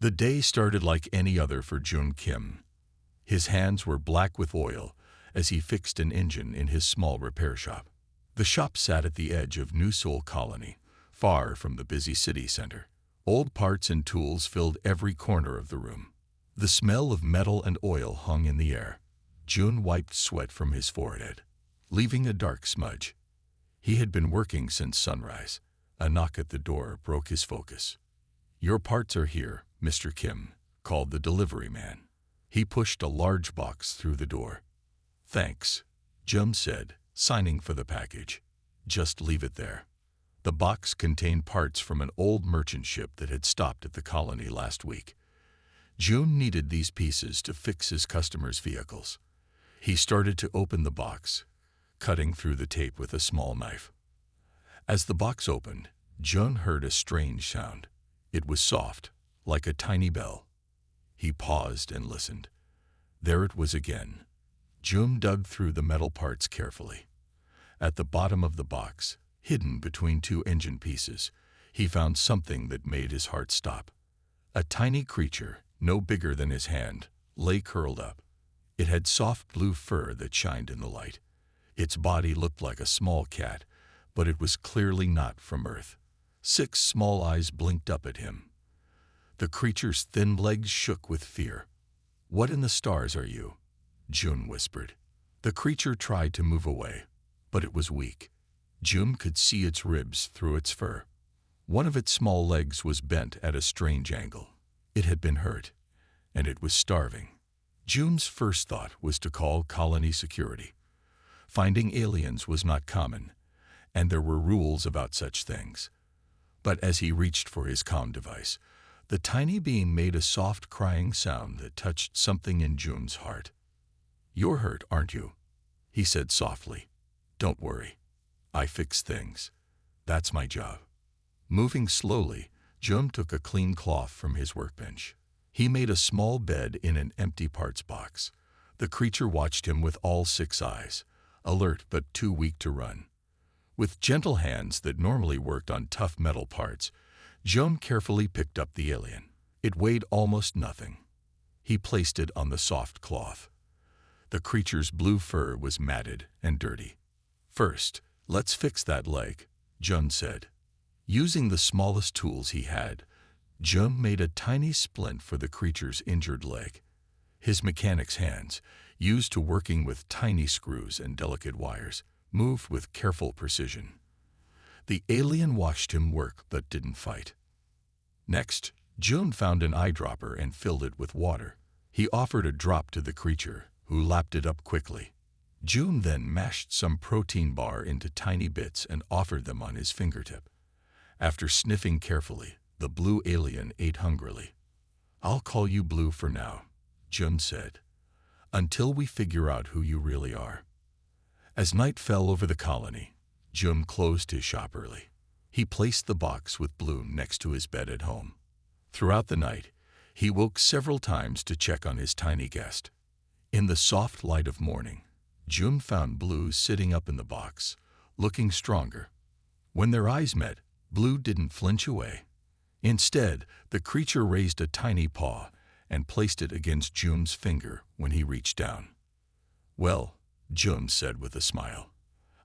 The day started like any other for Jun Kim. His hands were black with oil as he fixed an engine in his small repair shop. The shop sat at the edge of New Seoul Colony, far from the busy city center. Old parts and tools filled every corner of the room. The smell of metal and oil hung in the air. Jun wiped sweat from his forehead, leaving a dark smudge. He had been working since sunrise. A knock at the door broke his focus. "Your parts are here, Mr. Kim," called the delivery man. He pushed a large box through the door. "Thanks," Jun said, signing for the package. "Just leave it there." The box contained parts from an old merchant ship that had stopped at the colony last week. Jun needed these pieces to fix his customers' vehicles. He started to open the box, cutting through the tape with a small knife. As the box opened, Jun heard a strange sound. It was soft, like a tiny bell. He paused and listened. There it was again. Jun dug through the metal parts carefully. At the bottom of the box, hidden between two engine pieces, he found something that made his heart stop. A tiny creature, no bigger than his hand, lay curled up. It had soft blue fur that shined in the light. Its body looked like a small cat, but it was clearly not from Earth. 6 small eyes blinked up at him. The creature's thin legs shook with fear. "What in the stars are you?" Jun whispered. The creature tried to move away, but it was weak. Jun could see its ribs through its fur. One of its small legs was bent at a strange angle. It had been hurt, and it was starving. Jun's first thought was to call colony security. Finding aliens was not common, and there were rules about such things. But as he reached for his comm device, the tiny being made a soft crying sound that touched something in Jun's heart. "You're hurt, aren't you?" he said softly. "Don't worry. I fix things. That's my job." Moving slowly, Jun took a clean cloth from his workbench. He made a small bed in an empty parts box. The creature watched him with all 6 eyes, alert but too weak to run. With gentle hands that normally worked on tough metal parts, Jun carefully picked up the alien. It weighed almost nothing. He placed it on the soft cloth. The creature's blue fur was matted and dirty. "First, let's fix that leg," Jun said. Using the smallest tools he had, Jun made a tiny splint for the creature's injured leg. His mechanic's hands, used to working with tiny screws and delicate wires, moved with careful precision. The alien watched him work but didn't fight. Next, Jun found an eyedropper and filled it with water. He offered a drop to the creature, who lapped it up quickly. Jun then mashed some protein bar into tiny bits and offered them on his fingertip. After sniffing carefully, the blue alien ate hungrily. "I'll call you Blue for now," Jun said, "until we figure out who you really are." As night fell over the colony, Jun closed his shop early. He placed the box with Blue next to his bed at home. Throughout the night, he woke several times to check on his tiny guest. In the soft light of morning, Jun found Blue sitting up in the box, looking stronger. When their eyes met, Blue didn't flinch away. Instead, the creature raised a tiny paw and placed it against Jun's finger when he reached down. "Well," Jun said with a smile,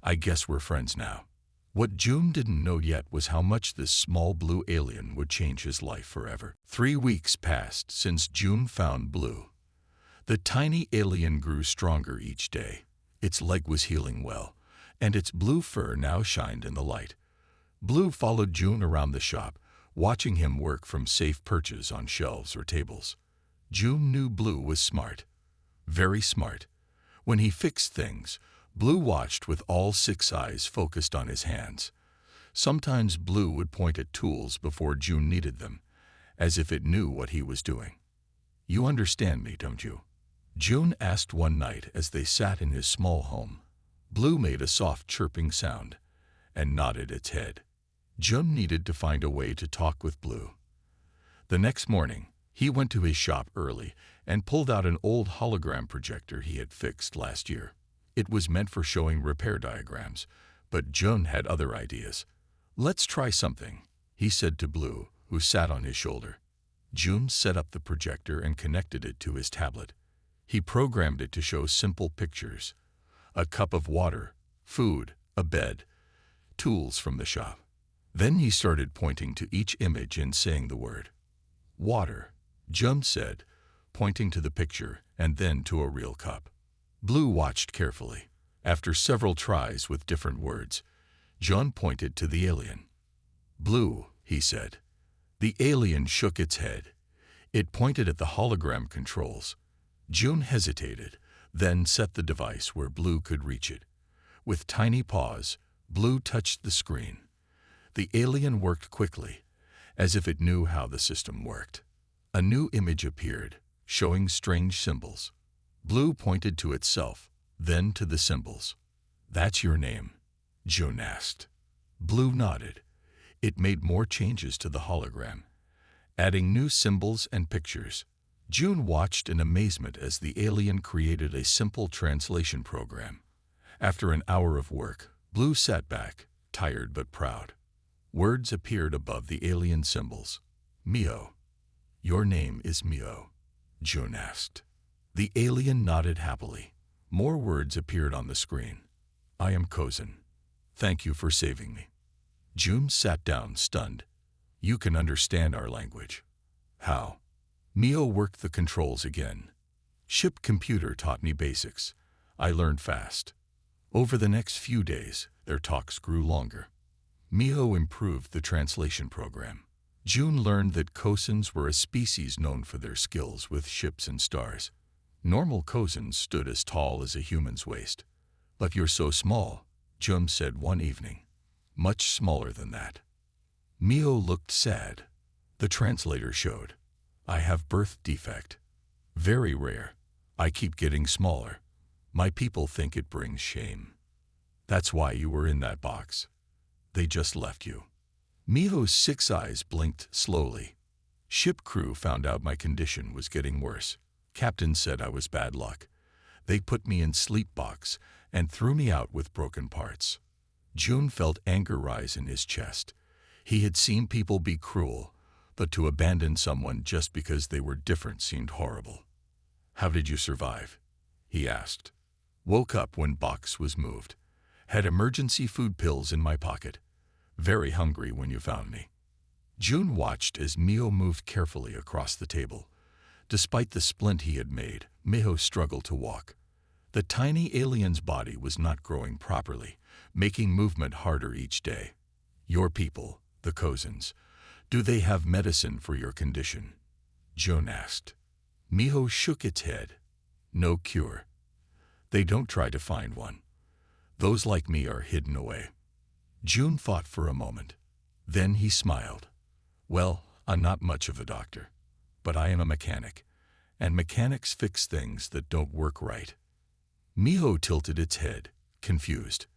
"I guess we're friends now." What Jun didn't know yet was how much this small blue alien would change his life forever. 3 weeks passed since Jun found Blue. The tiny alien grew stronger each day. Its leg was healing well, and its blue fur now shined in the light. Blue followed Jun around the shop, watching him work from safe perches on shelves or tables. Jun knew Blue was smart, very smart. When he fixed things, Blue watched with all 6 eyes focused on his hands. Sometimes Blue would point at tools before Jun needed them, as if it knew what he was doing. "You understand me, don't you?" Jun asked one night as they sat in his small home. Blue made a soft chirping sound and nodded its head. Jun needed to find a way to talk with Blue. The next morning, he went to his shop early and pulled out an old hologram projector he had fixed last year. It was meant for showing repair diagrams, but Jun had other ideas. "Let's try something," he said to Blue, who sat on his shoulder. June set up the projector and connected it to his tablet. He programmed it to show simple pictures: a cup of water, food, a bed, tools from the shop. Then he started pointing to each image and saying the word. Water, June said, pointing to the picture and then to a real cup. Blue watched carefully. After several tries with different words, June pointed to the alien. Blue, he said. The alien shook its head. It pointed at the hologram controls. June hesitated, then set the device where Blue could reach it. With tiny paws, Blue touched the screen. The alien worked quickly, as if it knew how the system worked. A new image appeared, showing strange symbols. Blue pointed to itself, then to the symbols. That's your name? June asked. Blue nodded. It made more changes to the hologram, adding new symbols and pictures. June watched in amazement as the alien created a simple translation program. After an hour of work, Blue sat back, tired but proud. Words appeared above the alien symbols. Mio. Your name is Mio, June asked. The alien nodded happily. More words appeared on the screen. I am Kozin. Thank you for saving me. June sat down, stunned. You can understand our language. How? Mio worked the controls again. Ship computer taught me basics. I learned fast. Over the next few days, their talks grew longer. Mio improved the translation program. June learned that Kozins were a species known for their skills with ships and stars. Normal Kozins stood as tall as a human's waist. But you're so small, June said one evening. Much smaller than that. Mio looked sad. The translator showed. I have birth defect. Very rare. I keep getting smaller. My people think it brings shame. That's why you were in that box. They just left you. Mio's 6 eyes blinked slowly. Ship crew found out my condition was getting worse. Captain said I was bad luck. They put me in sleep box and threw me out with broken parts. June felt anger rise in his chest. He had seen people be cruel, but to abandon someone just because they were different seemed horrible. How did you survive? He asked. Woke up when box was moved. Had emergency food pills in my pocket. Very hungry when you found me. June watched as Mio moved carefully across the table. Despite the splint he had made, Mio struggled to walk. The tiny alien's body was not growing properly, making movement harder each day. Your people, the Kozins, do they have medicine for your condition? June asked. Mio shook its head. No cure. They don't try to find one. Those like me are hidden away. June thought for a moment. Then he smiled. Well, I'm not much of a doctor, but I am a mechanic, and mechanics fix things that don't work right. Mio tilted its head, confused.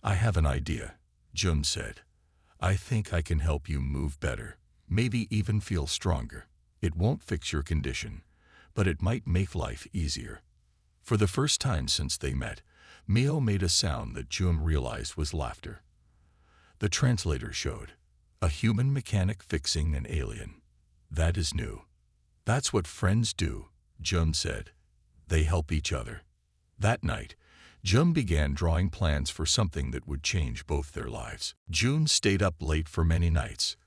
I have an idea, June said. I think I can help you move better, maybe even feel stronger. It won't fix your condition, but it might make life easier. For the first time since they met, Mio made a sound that June realized was laughter. The translator showed. A human mechanic fixing an alien. That is new. That's what friends do, June said. They help each other. That night, June began drawing plans for something that would change both their lives. June stayed up late for many nights.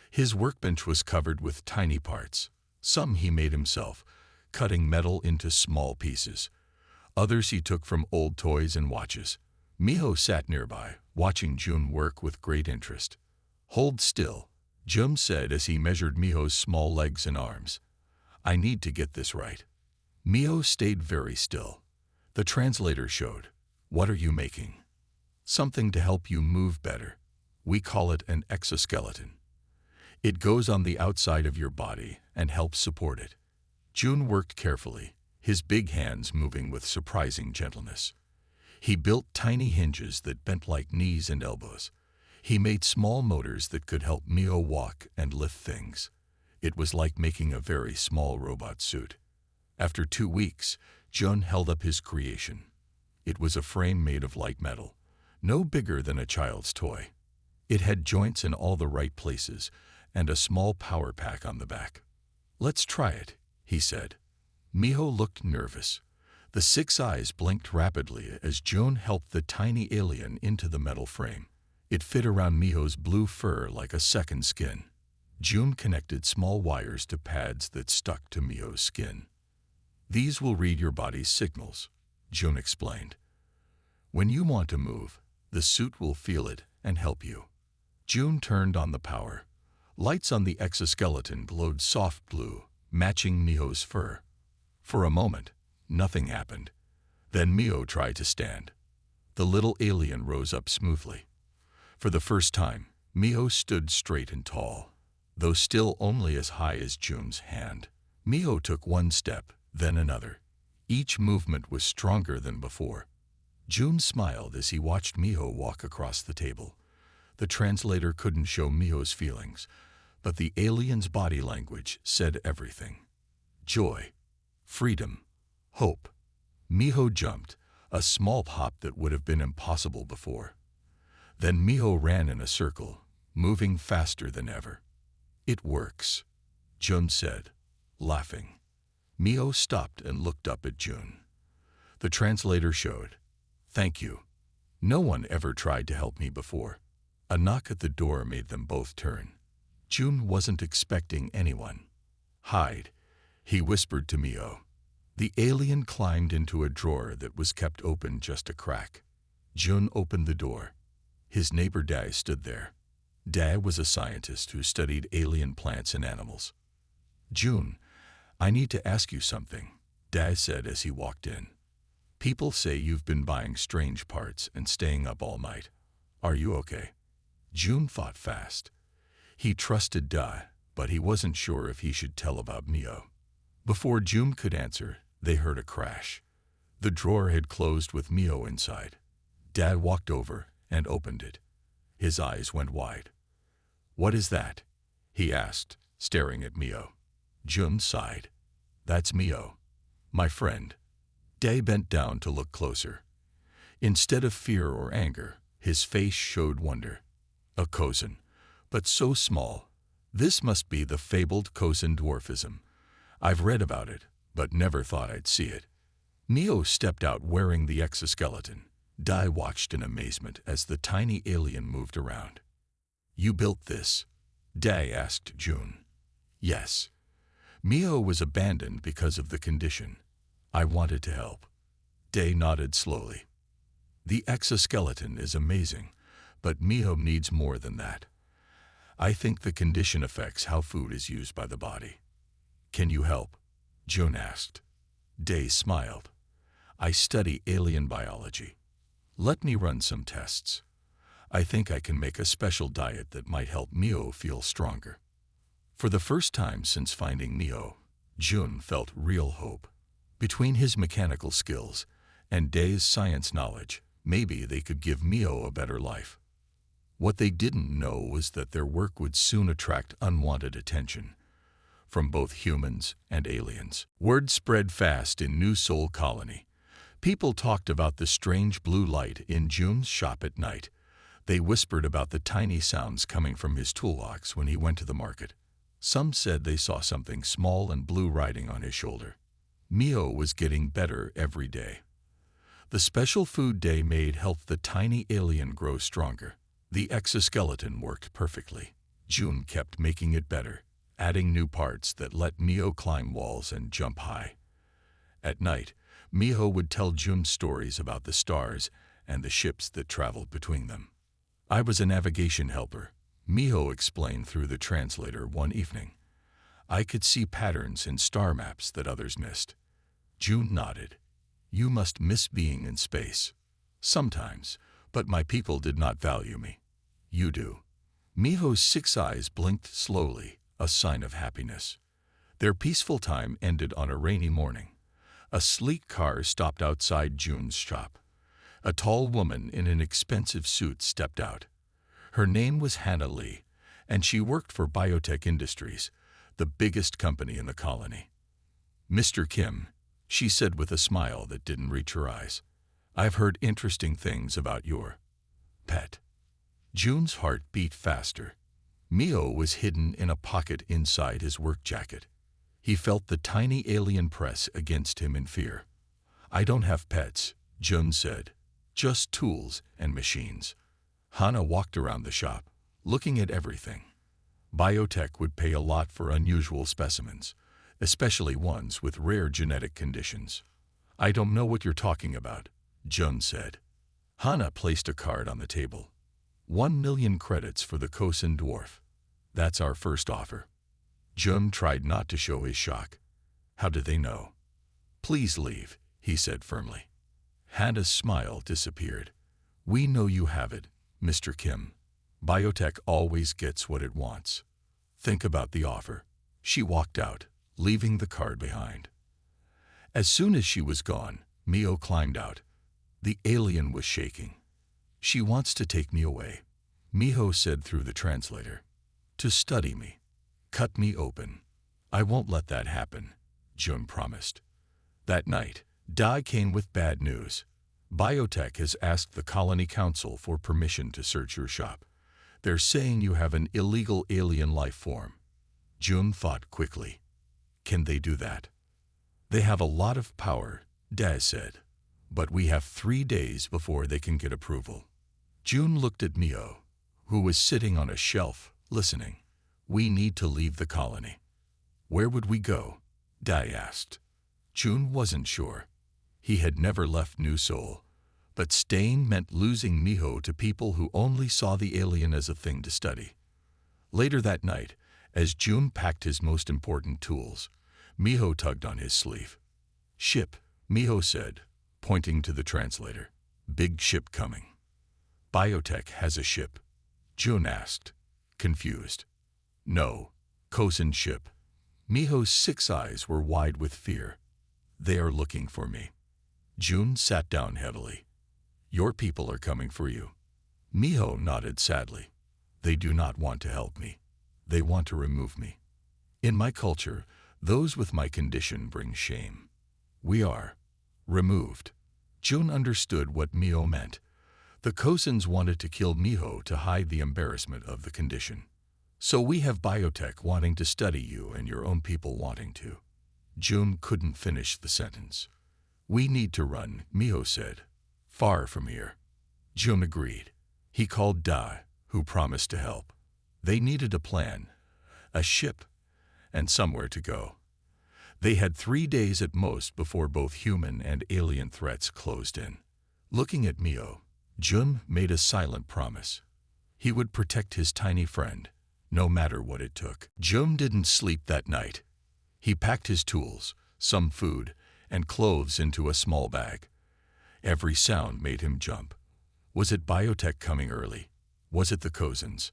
His workbench was covered with tiny parts. Some he made himself, cutting metal into small pieces. Others he took from old toys and watches. Mio sat nearby, watching June work with great interest. Hold still, June said as he measured Mio's small legs and arms. I need to get this right. Mio stayed very still. The translator showed. What are you making? Something to help you move better. We call it an exoskeleton. It goes on the outside of your body and helps support it. June worked carefully, his big hands moving with surprising gentleness. He built tiny hinges that bent like knees and elbows. He made small motors that could help Mio walk and lift things. It was like making a very small robot suit. After 2 weeks, June held up his creation. It was a frame made of light metal, no bigger than a child's toy. It had joints in all the right places and a small power pack on the back. Let's try it, he said. Miho looked nervous. The 6 eyes blinked rapidly as June helped the tiny alien into the metal frame. It fit around Miho's blue fur like a second skin. June connected small wires to pads that stuck to Miho's skin. These will read your body's signals, June explained. When you want to move, the suit will feel it and help you. June turned on the power. Lights on the exoskeleton glowed soft blue, matching Miho's fur. For a moment, nothing happened. Then Miho tried to stand. The little alien rose up smoothly. For the first time, Miho stood straight and tall, though still only as high as June's hand. Miho took one step, then another. Each movement was stronger than before. June smiled as he watched Miho walk across the table. The translator couldn't show Miho's feelings, but the alien's body language said everything. Joy, freedom, hope. Miho jumped, a small hop that would have been impossible before. Then Miho ran in a circle, moving faster than ever. It works, June said, laughing. Miho stopped and looked up at June. The translator showed, "Thank you. No one ever tried to help me before." A knock at the door made them both turn. June wasn't expecting anyone. "Hide," he whispered to Miho. The alien climbed into a drawer that was kept open just a crack. June opened the door. His neighbor Dai stood there. Dai was a scientist who studied alien plants and animals. "June, I need to ask you something," Dai said as he walked in. "People say you've been buying strange parts and staying up all night. Are you okay?" June thought fast. He trusted Dai, but he wasn't sure if he should tell about Miho. Before June could answer, they heard a crash. The drawer had closed with Miho inside. Dai walked over and opened it. His eyes went wide. "What is that?" he asked, staring at Miho. June sighed. "That's Miho, my friend." Dai bent down to look closer. Instead of fear or anger, his face showed wonder. A cozen, but so small. This must be the fabled cozen dwarfism. I've read about it, but never thought I'd see it. Miho stepped out wearing the exoskeleton. Dai watched in amazement as the tiny alien moved around. "You built this?" Dai asked June. "Yes. Miho was abandoned because of the condition. I wanted to help." Dai nodded slowly. "The exoskeleton is amazing, but Miho needs more than that. I think the condition affects how food is used by the body." "Can you help?" June asked. Dai smiled. "I study alien biology. Let me run some tests. I think I can make a special diet that might help Miho feel stronger." For the first time since finding Miho, June felt real hope. Between his mechanical skills and Dai's science knowledge, maybe they could give Miho a better life. What they didn't know was that their work would soon attract unwanted attention from both humans and aliens. Word spread fast in New Soul Colony. People talked about the strange blue light in June's shop at night. They whispered about the tiny sounds coming from his toolbox when he went to the market. Some said they saw something small and blue riding on his shoulder. Miho was getting better every day. The special food Dai made helped the tiny alien grow stronger. The exoskeleton worked perfectly. June kept making it better, adding new parts that let Miho climb walls and jump high. At night, Miho would tell June stories about the stars and the ships that traveled between them. "I was a navigation helper," Miho explained through the translator one evening. "I could see patterns in star maps that others missed." June nodded. "You must miss being in space." "Sometimes, but my people did not value me." "You do." Miho's 6 eyes blinked slowly, a sign of happiness. Their peaceful time ended on a rainy morning. A sleek car stopped outside June's shop. A tall woman in an expensive suit stepped out. Her name was Hannah Lee, and she worked for Biotech Industries, the biggest company in the colony. "Mr. Kim," she said with a smile that didn't reach her eyes, "I've heard interesting things about your pet." June's heart beat faster. Miho was hidden in a pocket inside his work jacket. He felt the tiny alien press against him in fear. "I don't have pets," Jun said. "Just tools and machines." Hana walked around the shop, looking at everything. Biotech would pay a lot for unusual specimens, especially ones with rare genetic conditions. "I don't know what you're talking about," Jun said. Hana placed a card on the table. 1,000,000 credits for the Kosen dwarf. That's our first offer. Jun tried not to show his shock. "How did they know?" "Please leave," he said firmly. Hana's smile disappeared. "We know you have it, Mr. Kim. Biotech always gets what it wants. Think about the offer." She walked out, leaving the card behind. As soon as she was gone, Mio climbed out. The alien was shaking. "She wants to take me away," Miho said through the translator. "To study me. Cut me open." "I won't let that happen," Jun promised. That night, Dai came with bad news. "Biotech has asked the Colony Council for permission to search your shop. They're saying you have an illegal alien life form." Jun thought quickly. "Can they do that?" "They have a lot of power," Dai said. "But we have 3 days before they can get approval." Jun looked at Mio, who was sitting on a shelf, listening. "We need to leave the colony." "Where would we go?" Dai asked. Jun wasn't sure. He had never left New Seoul, but staying meant losing Miho to people who only saw the alien as a thing to study. Later that night, as Jun packed his most important tools, Miho tugged on his sleeve. "Ship," Miho said, pointing to the translator. "Big ship coming." "Biotech has a ship?" Jun asked, confused. "No, Kosen ship." Miho's 6 eyes were wide with fear. "They are looking for me." Jun sat down heavily. "Your people are coming for you." Miho nodded sadly. "They do not want to help me. They want to remove me. In my culture, those with my condition bring shame. We are removed." Jun understood what Miho meant. The Kosens wanted to kill Miho to hide the embarrassment of the condition. "So we have biotech wanting to study you and your own people wanting to." Jun couldn't finish the sentence. "We need to run," Miho said. "Far from here." Jun agreed. He called Da, who promised to help. They needed a plan, a ship, and somewhere to go. They had 3 days at most before both human and alien threats closed in. Looking at Miho, Jun made a silent promise. He would protect his tiny friend, no matter what it took. Jun didn't sleep that night. He packed his tools, some food, and clothes into a small bag. Every sound made him jump. Was it biotech coming early? Was it the Kosens?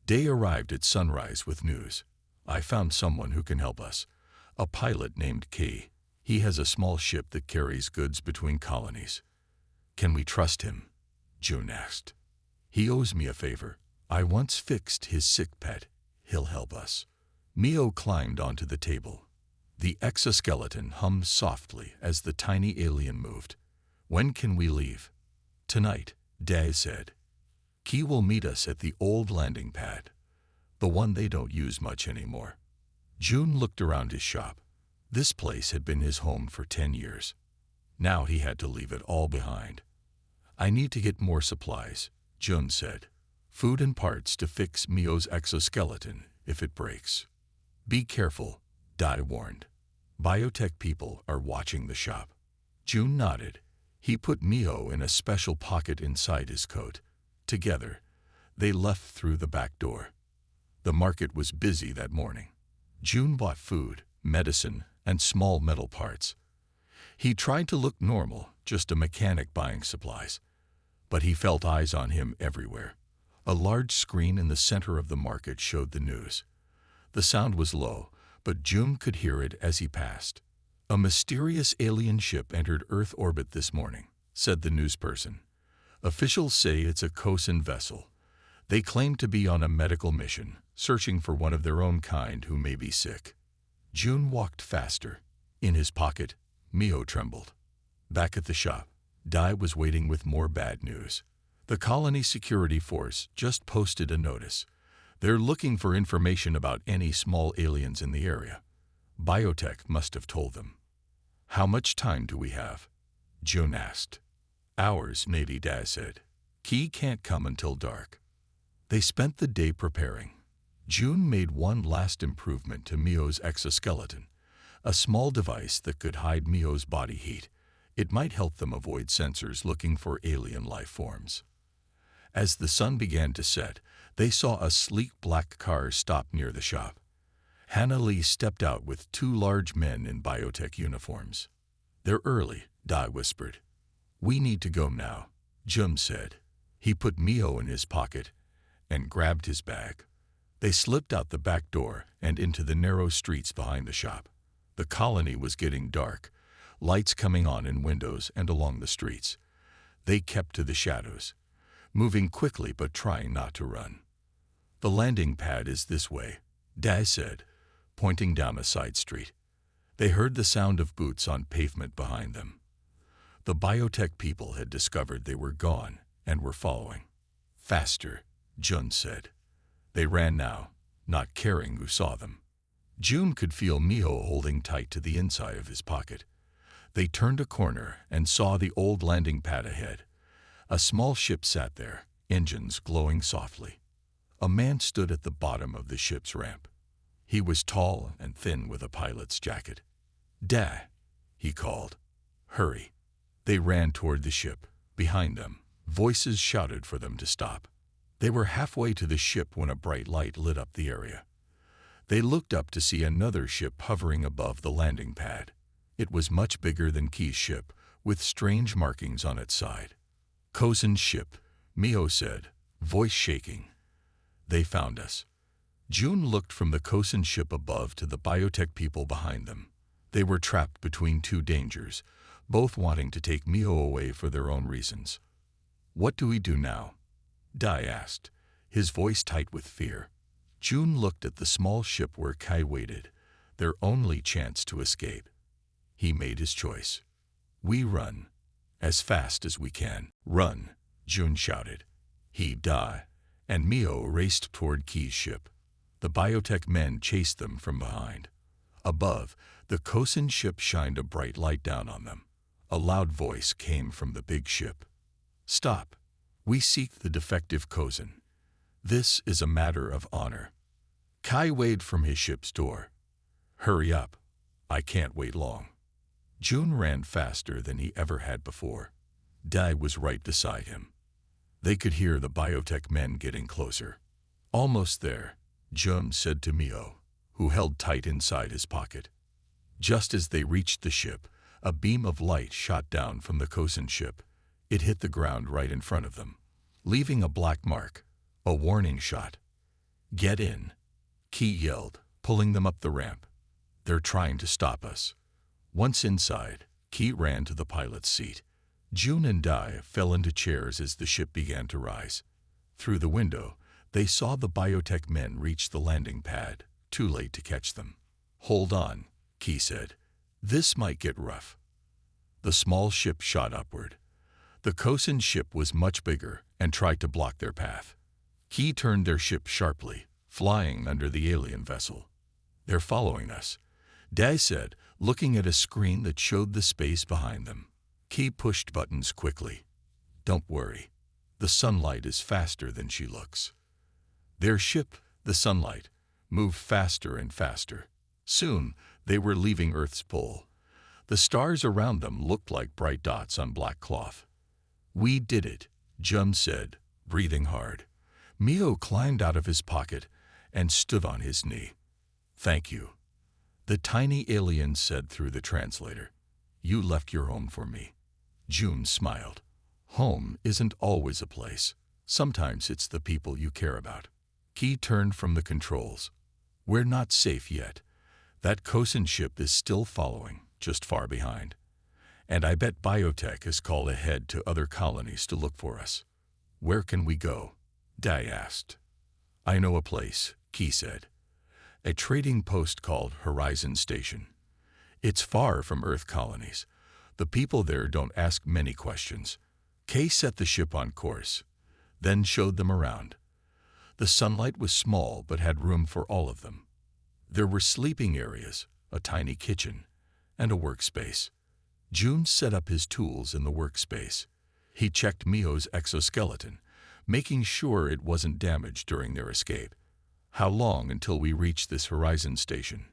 Day arrived at sunrise with news. "I found someone who can help us. A pilot named K. He has a small ship that carries goods between colonies." "Can we trust him?" Jun asked. "He owes me a favor. I once fixed his sick pet. He'll help us." Miho climbed onto the table. The exoskeleton hummed softly as the tiny alien moved. "When can we leave?" "Tonight," Dae said. "Ki will meet us at the old landing pad, the one they don't use much anymore." Jun looked around his shop. This place had been his home for 10 years. Now he had to leave it all behind. "I need to get more supplies," Jun said. "Food and parts to fix Miho's exoskeleton if it breaks." "Be careful," Dai warned. "Biotech people are watching the shop." Jun nodded. He put Miho in a special pocket inside his coat. Together, they left through the back door. The market was busy that morning. Jun bought food, medicine, and small metal parts. He tried to look normal, just a mechanic buying supplies. But he felt eyes on him everywhere. A large screen in the center of the market showed the news. The sound was low, but Jun could hear it as he passed. "A mysterious alien ship entered Earth orbit this morning," said the newsperson. "Officials say it's a Kosen vessel. They claim to be on a medical mission, searching for one of their own kind who may be sick." Jun walked faster. In his pocket, Miho trembled. Back at the shop, Dai was waiting with more bad news. The colony security force just posted a notice. They're looking for information about any small aliens in the area. Biotech must have told them. How much time do we have? June asked. Hours, maybe, Dad said. Key can't come until dark. They spent the day preparing. June made one last improvement to Mio's exoskeleton, a small device that could hide Mio's body heat. It might help them avoid sensors looking for alien life forms. As the sun began to set, they saw a sleek black car stop near the shop. Hannah Lee stepped out with two large men in biotech uniforms. They're early, Dai whispered. We need to go now, Jum said. He put Mio in his pocket and grabbed his bag. They slipped out the back door and into the narrow streets behind the shop. The colony was getting dark, lights coming on in windows and along the streets. They kept to the shadows, moving quickly but trying not to run. The landing pad is this way, Dai said, pointing down a side street. They heard the sound of boots on pavement behind them. The biotech people had discovered they were gone and were following. Faster, Jun said. They ran now, not caring who saw them. June could feel Mio holding tight to the inside of his pocket. They turned a corner and saw the old landing pad ahead. A small ship sat there, engines glowing softly. A man stood at the bottom of the ship's ramp. He was tall and thin with a pilot's jacket. Da, he called. Hurry. They ran toward the ship. Behind them, voices shouted for them to stop. They were halfway to the ship when a bright light lit up the area. They looked up to see another ship hovering above the landing pad. It was much bigger than Key's ship, with strange markings on its side. Kozen's ship, Mio said, voice shaking. They found us. June looked from the Kozen ship above to the biotech people behind them. They were trapped between two dangers, both wanting to take Mio away for their own reasons. What do we do now? Dai asked, his voice tight with fear. June looked at the small ship where Kai waited, their only chance to escape. He made his choice. We run, as fast as we can. Run, June shouted. He, Dai, and Mio raced toward Key's ship. The biotech men chased them from behind. Above, the Kozen ship shined a bright light down on them. A loud voice came from the big ship. Stop. We seek the defective Kozen. This is a matter of honor. Kai waved from his ship's door. Hurry up. I can't wait long. June ran faster than he ever had before. Dai was right beside him. They could hear the biotech men getting closer. Almost there, June said to Mio, who held tight inside his pocket. Just as they reached the ship, a beam of light shot down from the Kozen ship. It hit the ground right in front of them, leaving a black mark, a warning shot. Get in, Key yelled, pulling them up the ramp. They're trying to stop us. Once inside, Key ran to the pilot's seat. June and Dai fell into chairs as the ship began to rise. Through the window, they saw the biotech men reach the landing pad, too late to catch them. Hold on, Key said. This might get rough. The small ship shot upward. The Kozen ship was much bigger and tried to block their path. Key turned their ship sharply, flying under the alien vessel. They're following us, Dai said, looking at a screen that showed the space behind them. Key pushed buttons quickly. Don't worry. The sunlight is faster than she looks. Their ship, the sunlight, moved faster and faster. Soon, they were leaving Earth's pole. The stars around them looked like bright dots on black cloth. We did it, Jum said, breathing hard. Mio climbed out of his pocket and stood on his knee. Thank you, the tiny alien said through the translator. You left your home for me. June smiled. Home isn't always a place. Sometimes it's the people you care about. Key turned from the controls. We're not safe yet. That Kozen ship is still following, just far behind. And I bet biotech has called ahead to other colonies to look for us. Where can we go? Dai asked. I know a place, Key said. A trading post called Horizon Station. It's far from Earth colonies. The people there don't ask many questions. Kay set the ship on course, then showed them around. The sunlight was small but had room for all of them. There were sleeping areas, a tiny kitchen, and a workspace. June set up his tools in the workspace. He checked Mio's exoskeleton, making sure it wasn't damaged during their escape. "How long until we reach this horizon station?"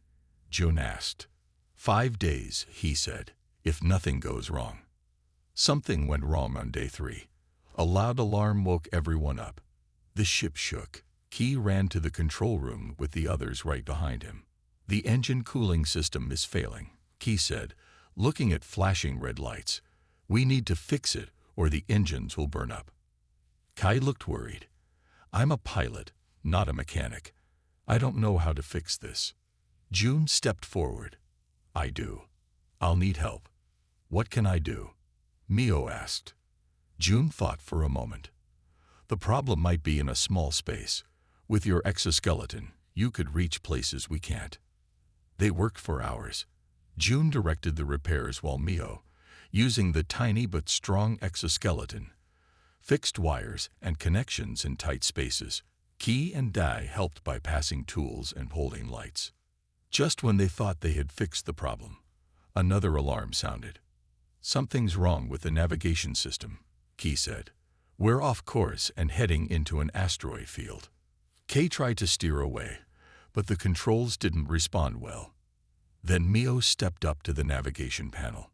June asked. 5 days, he said, if nothing goes wrong. Something went wrong on day 3. A loud alarm woke everyone up. The ship shook. Key ran to the control room with the others right behind him. "The engine cooling system is failing," Key said, looking at flashing red lights. "We need to fix it or the engines will burn up." Kai looked worried. "I'm a pilot, not a mechanic. I don't know how to fix this." June stepped forward. "I do. I'll need help." "What can I do?" Mio asked. June thought for a moment. "The problem might be in a small space. With your exoskeleton, you could reach places we can't." They worked for hours. June directed the repairs while Mio, using the tiny but strong exoskeleton, fixed wires and connections in tight spaces. Key and Dai helped by passing tools and holding lights. Just when they thought they had fixed the problem, another alarm sounded. "Something's wrong with the navigation system," Key said. "We're off course and heading into an asteroid field." Kay tried to steer away, but the controls didn't respond well. Then Mio stepped up to the navigation panel.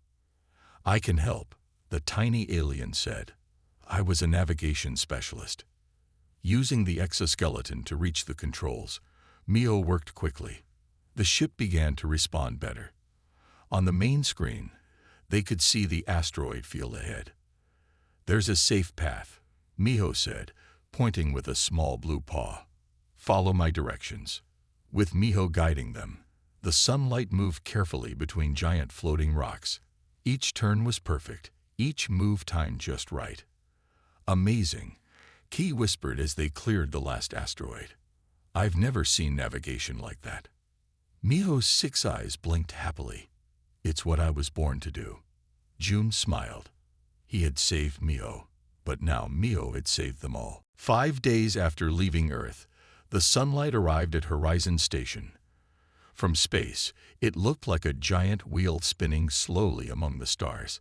"I can help," the tiny alien said. "I was a navigation specialist." Using the exoskeleton to reach the controls, Mio worked quickly. The ship began to respond better. On the main screen, they could see the asteroid field ahead. "There's a safe path," Mio said, pointing with a small blue paw. "Follow my directions." With Mio guiding them, the sunlight moved carefully between giant floating rocks. Each turn was perfect, each move timed just right. "Amazing," Key whispered as they cleared the last asteroid. "I've never seen navigation like that." Mio's 6 eyes blinked happily. "It's what I was born to do." June smiled. He had saved Mio, but now Mio had saved them all. 5 days after leaving Earth, the sunlight arrived at Horizon Station. From space, it looked like a giant wheel spinning slowly among the stars.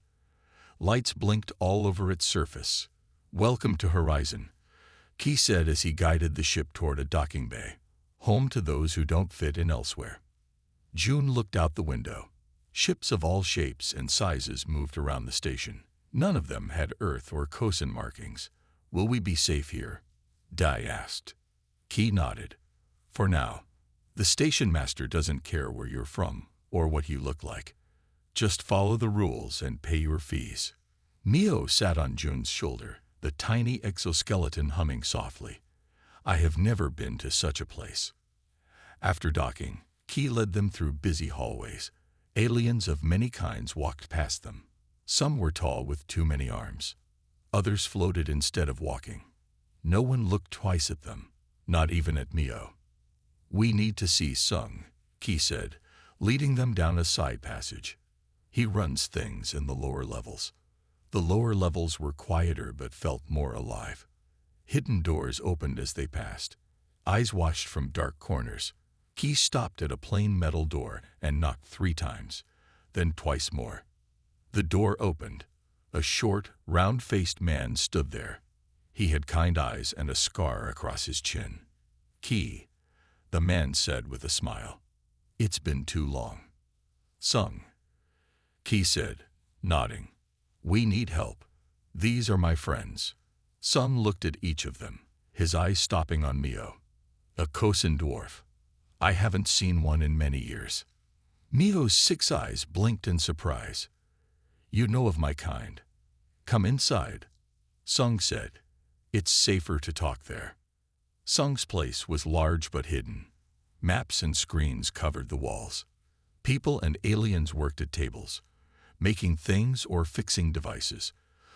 Lights blinked all over its surface. "Welcome to Horizon," Key said as he guided the ship toward a docking bay, home to those who don't fit in elsewhere. June looked out the window. Ships of all shapes and sizes moved around the station. None of them had Earth or Kosan markings. "Will we be safe here?" Dai asked. Key nodded. "For now. The station master doesn't care where you're from or what you look like. Just follow the rules and pay your fees." Mio sat on June's shoulder, the tiny exoskeleton humming softly. "I have never been to such a place." After docking, Key led them through busy hallways. Aliens of many kinds walked past them. Some were tall with too many arms. Others floated instead of walking. No one looked twice at them, not even at Mio. "We need to see Sung," Key said, leading them down a side passage. "He runs things in the lower levels." The lower levels were quieter but felt more alive. Hidden doors opened as they passed. Eyes watched from dark corners. Key stopped at a plain metal door and knocked 3 times, then twice more. The door opened. A short, round-faced man stood there. He had kind eyes and a scar across his chin. "Key," the man said with a smile. "It's been too long." "Sung," Key said, nodding. "We need help. These are my friends." Sung looked at each of them, his eyes stopping on Mio. "A Kosan dwarf. I haven't seen one in many years." Mio's 6 eyes blinked in surprise. "You know of my kind. Come inside," Sung said. "It's safer to talk there." Sung's place was large but hidden. Maps and screens covered the walls. People and aliens worked at tables, making things or fixing devices.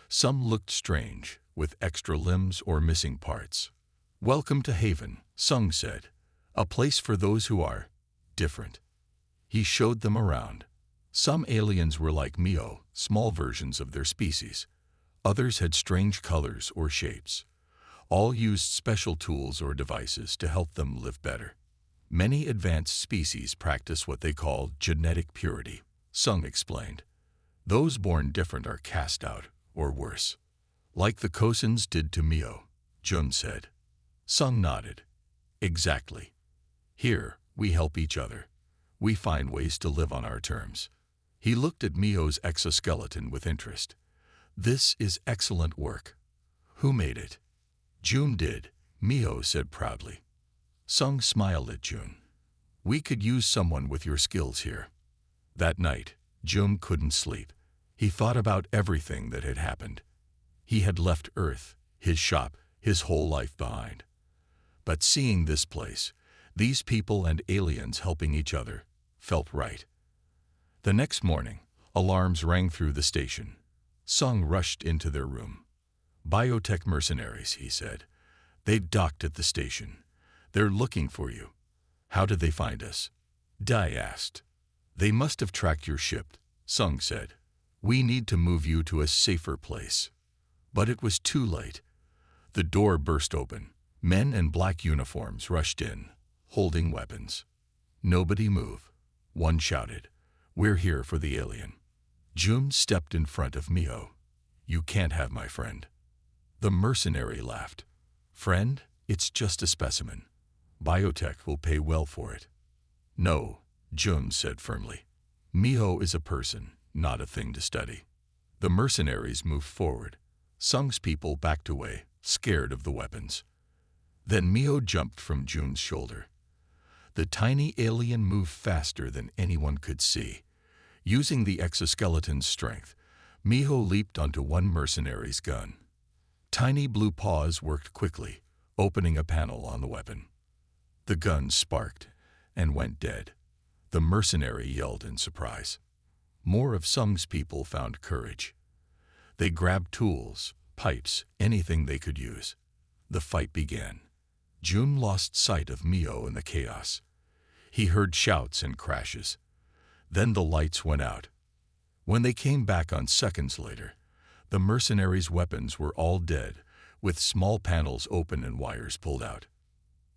Some looked strange, with extra limbs or missing parts. "Welcome to Haven," Sung said. "A place for those who are different." He showed them around. Some aliens were like Mio, small versions of their species. Others had strange colors or shapes. All used special tools or devices to help them live better. Many advanced species practice what they call genetic purity, Sung explained. Those born different are cast out, or worse. Like the Kosins did to Mio, Jun said. Sung nodded. Exactly. Here, we help each other. We find ways to live on our terms. He looked at Mio's exoskeleton with interest. This is excellent work. Who made it? Jun did, Mio said proudly. Sung smiled at Jun. We could use someone with your skills here. That night, Jun couldn't sleep. He thought about everything that had happened. He had left Earth, his shop, his whole life behind. But seeing this place, these people and aliens helping each other, felt right. The next morning, alarms rang through the station. Sung rushed into their room. Biotech mercenaries, he said. They docked at the station. They're looking for you. How did they find us? Dai asked. They must have tracked your ship, Sung said. We need to move you to a safer place. But it was too late. The door burst open. Men in black uniforms rushed in, holding weapons. Nobody move. One shouted, We're here for the alien. Jun stepped in front of Mio. You can't have my friend. The mercenary laughed. Friend, it's just a specimen. Biotech will pay well for it. No, Jun said firmly. Mio is a person, not a thing to study. The mercenaries moved forward. Sung's people backed away, scared of the weapons. Then Mio jumped from Jun's shoulder. The tiny alien moved faster than anyone could see. Using the exoskeleton's strength, Mio leaped onto one mercenary's gun. Tiny blue paws worked quickly, opening a panel on the weapon. The gun sparked and went dead. The mercenary yelled in surprise. More of Sung's people found courage. They grabbed tools, pipes, anything they could use. The fight began. Jun lost sight of Mio in the chaos. He heard shouts and crashes. Then the lights went out. When they came back on seconds later, the mercenaries' weapons were all dead, with small panels open and wires pulled out.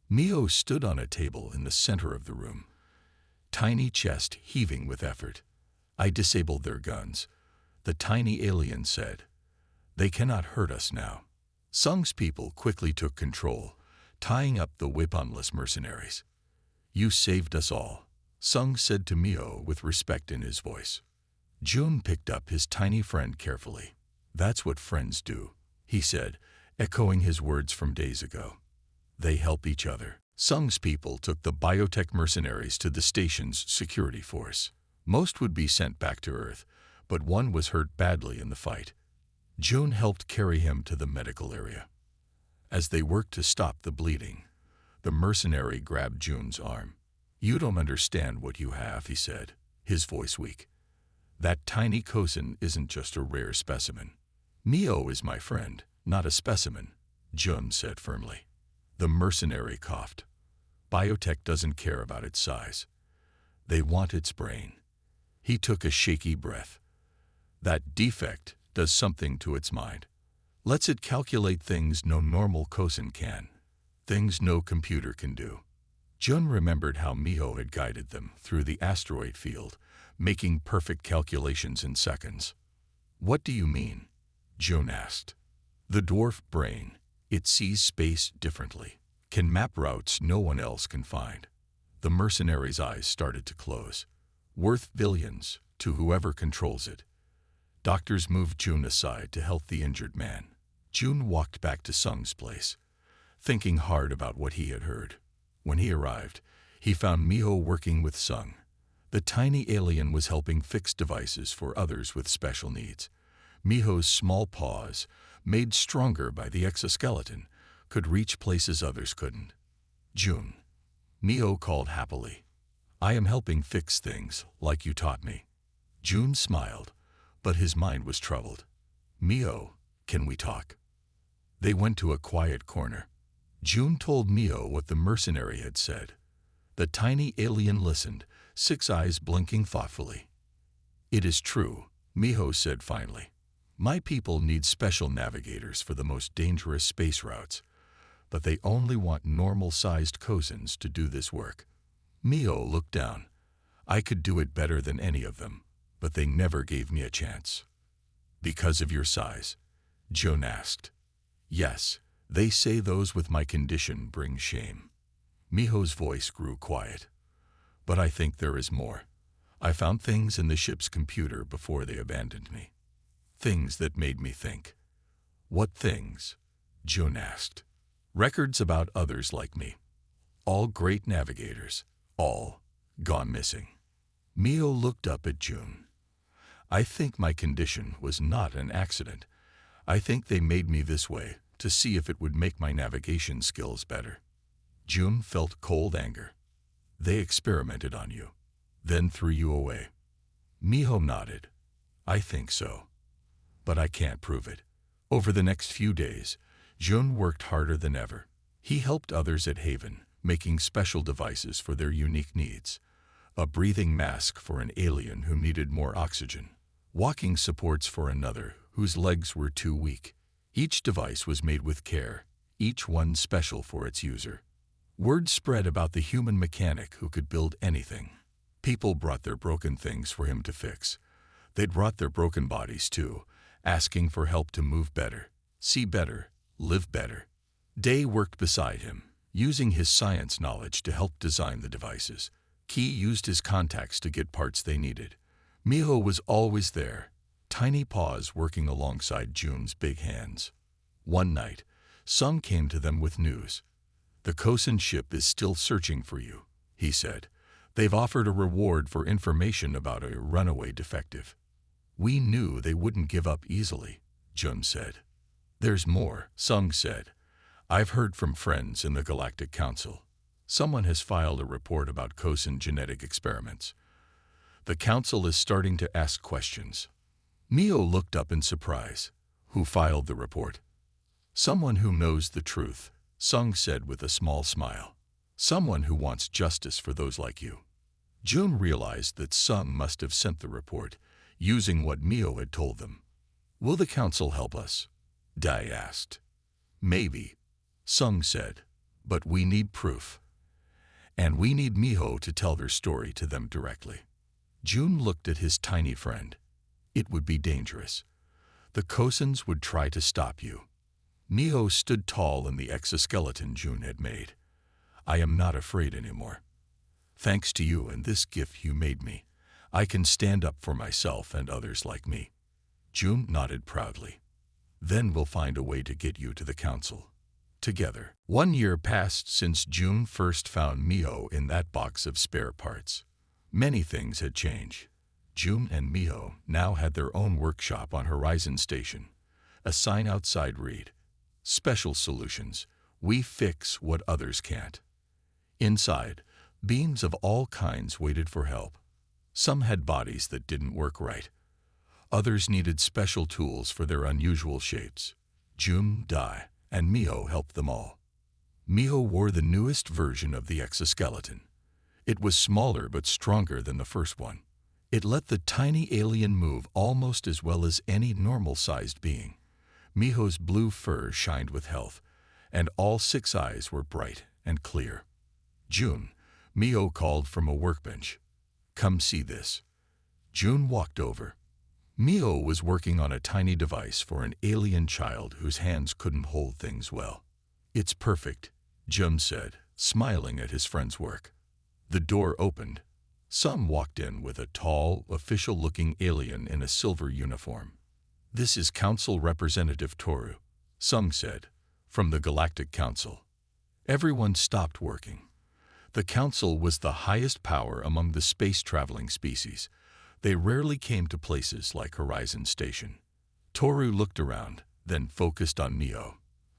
Mio stood on a table in the center of the room, tiny chest heaving with effort. I disabled their guns, the tiny alien said. They cannot hurt us now. Sung's people quickly took control, tying up the weaponless mercenaries. You saved us all, Sung said to Mio with respect in his voice. Jun picked up his tiny friend carefully. That's what friends do, he said, echoing his words from days ago. They help each other. Sung's people took the biotech mercenaries to the station's security force. Most would be sent back to Earth, but one was hurt badly in the fight. Jun helped carry him to the medical area. As they worked to stop the bleeding, the mercenary grabbed Jun's arm. You don't understand what you have, he said, his voice weak. That tiny Kosin isn't just a rare specimen. Mio is my friend, not a specimen, Jun said firmly. The mercenary coughed. Biotech doesn't care about its size. They want its brain. He took a shaky breath. That defect does something to its mind. Lets it calculate things no normal Kosin can. Things no computer can do. Jun remembered how Mio had guided them through the asteroid field, making perfect calculations in seconds. What do you mean? Jun asked. The dwarf brain. It sees space differently, can map routes no one else can find. The mercenary's eyes started to close. Worth billions to whoever controls it. Doctors moved Jun aside to help the injured man. Jun walked back to Sung's place, thinking hard about what he had heard. When he arrived, he found Mio working with Sung. The tiny alien was helping fix devices for others with special needs. Mio's small paws, made stronger by the exoskeleton, could reach places others couldn't. Jun. Mio called happily. I am helping fix things, like you taught me. Jun smiled, but his mind was troubled. Mio, can we talk? They went to a quiet corner. Jun told Mio what the mercenary had said. The tiny alien listened, 6 eyes blinking thoughtfully. It is true, Mio said finally. My people need special navigators for the most dangerous space routes, but they only want normal-sized Kosins to do this work. Mio looked down. I could do it better than any of them, but they never gave me a chance. Because of your size? June asked. Yes, they say those with my condition bring shame. Miho's voice grew quiet. But I think there is more. I found things in the ship's computer before they abandoned me. Things that made me think. What things? June asked. Records about others like me. All great navigators. All gone missing. Mio looked up at June. I think my condition was not an accident. I think they made me this way to see if it would make my navigation skills better. June felt cold anger. They experimented on you, then threw you away. Miho nodded. I think so. But I can't prove it. Over the next few days, June worked harder than ever. He helped others at Haven, making special devices for their unique needs. A breathing mask for an alien who needed more oxygen. Walking supports for another whose legs were too weak. Each device was made with care, each one special for its user. Word spread about the human mechanic who could build anything. People brought their broken things for him to fix. They'd brought their broken bodies too, asking for help to move better, see better, live better. Day worked beside him, using his science knowledge to help design the devices. Key used his contacts to get parts they needed. Miho was always there, tiny paws working alongside June's big hands. One night, Sung came to them with news. The Kosan ship is still searching for you, he said. They've offered a reward for information about a runaway defective. We knew they wouldn't give up easily, June said. There's more, Sung said. I've heard from friends in the Galactic Council. Someone has filed a report about Kosan genetic experiments. The Council is starting to ask questions. Mio looked up in surprise. Who filed the report? Someone who knows the truth, Sung said with a small smile. Someone who wants justice for those like you. June realized that Sung must have sent the report, using what Mio had told them. Will the Council help us? Dai asked. Maybe, Sung said, but we need proof. And we need Miho to tell their story to them directly. June looked at his tiny friend. It would be dangerous. The Kosans would try to stop you. Miho stood tall in the exoskeleton June had made. I am not afraid anymore. Thanks to you and this gift you made me, I can stand up for myself and others like me. June nodded proudly. Then we'll find a way to get you to the Council. Together. 1 year passed since June first found Miho in that box of spare parts. Many things had changed. June and Miho now had their own workshop on Horizon Station. A sign outside read, Special Solutions. We fix what others can't. Inside, beings of all kinds waited for help. Some had bodies that didn't work right. Others needed special tools for their unusual shapes. June, Dai, and Miho helped them all. Miho wore the newest version of the exoskeleton. It was smaller but stronger than the first one. It let the tiny alien move almost as well as any normal-sized being. Miho's blue fur shined with health, and all 6 eyes were bright and clear. June, Miho called from a workbench. Come see this. June walked over. Miho was working on a tiny device for an alien child whose hands couldn't hold things well. It's perfect, June said, smiling at his friend's work. The door opened. Some walked in with a tall, official-looking alien in a silver uniform. This is Council Representative Toru, Sung said, from the Galactic Council. Everyone stopped working. The Council was the highest power among the space-traveling species. They rarely came to places like Horizon Station. Toru looked around, then focused on Miho.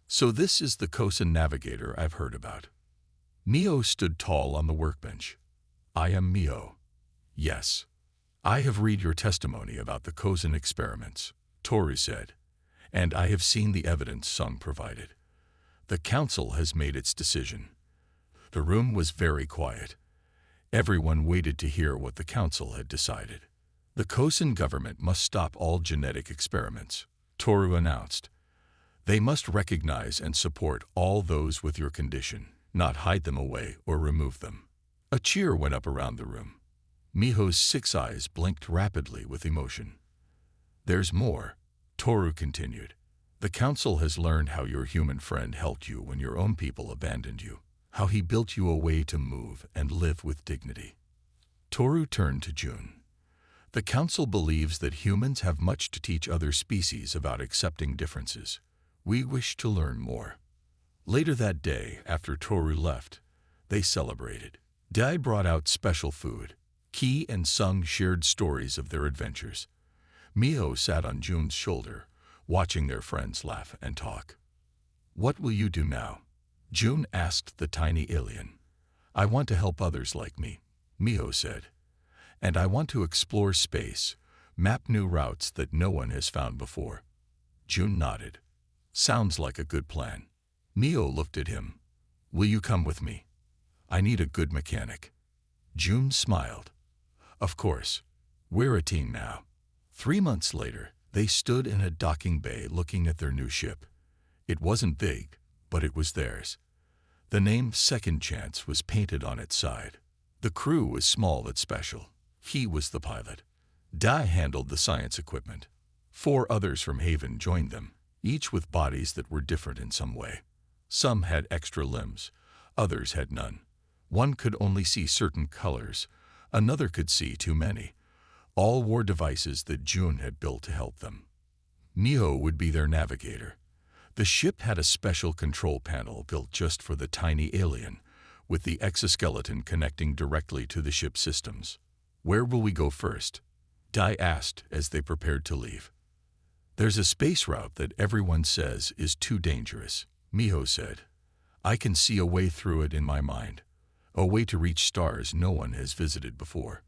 So this is the Kosan navigator I've heard about. Miho stood tall on the workbench. I am Miho. Yes. I have read your testimony about the Kosan experiments, Toru said, and I have seen the evidence Sung provided. The Council has made its decision. The room was very quiet. Everyone waited to hear what the Council had decided. The Kosan government must stop all genetic experiments, Toru announced. They must recognize and support all those with your condition, not hide them away or remove them. A cheer went up around the room. Miho's 6 eyes blinked rapidly with emotion. "There's more," Toru continued. "The council has learned how your human friend helped you when your own people abandoned you, how he built you a way to move and live with dignity." Toru turned to June. "The council believes that humans have much to teach other species about accepting differences. We wish to learn more." Later that day, after Toru left, they celebrated. Dai brought out special food. Ki and Sung shared stories of their adventures. Miho sat on June's shoulder, watching their friends laugh and talk. "What will you do now?" June asked the tiny alien. "I want to help others like me," Miho said. "And I want to explore space, map new routes that no one has found before." June nodded. "Sounds like a good plan." Miho looked at him. "Will you come with me? I need a good mechanic." June smiled. "Of course. We're a team now." 3 months later, they stood in a docking bay looking at their new ship. It wasn't big, but it was theirs. The name Second Chance was painted on its side. The crew was small but special. He was the pilot. Dai handled the science equipment. 4 others from Haven joined them, each with bodies that were different in some way. Some had extra limbs, others had none. One could only see certain colors, another could see too many. All wore devices that June had built to help them. Miho would be their navigator. The ship had a special control panel built just for the tiny alien, with the exoskeleton connecting directly to the ship's systems. "Where will we go first?" Dai asked as they prepared to leave. "There's a space route that everyone says is too dangerous," Miho said. "I can see a way through it in my mind, a way to reach stars no one has visited before."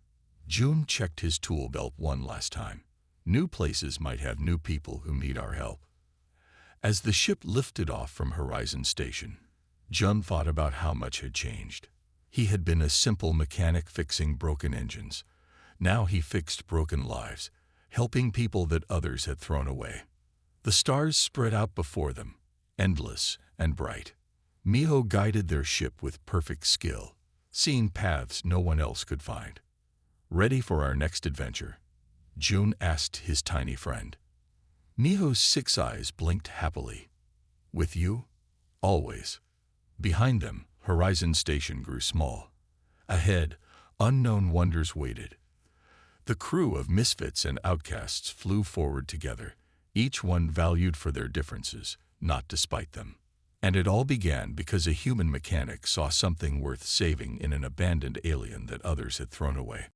June checked his tool belt one last time. New places might have new people who need our help. As the ship lifted off from Horizon Station, Jun thought about how much had changed. He had been a simple mechanic fixing broken engines. Now he fixed broken lives, helping people that others had thrown away. The stars spread out before them, endless and bright. Miho guided their ship with perfect skill, seeing paths no one else could find. "Ready for our next adventure?" June asked his tiny friend. Miho's 6 eyes blinked happily. "With you? Always." Behind them, Horizon Station grew small. Ahead, unknown wonders waited. The crew of misfits and outcasts flew forward together, each one valued for their differences, not despite them. And it all began because a human mechanic saw something worth saving in an abandoned alien that others had thrown away.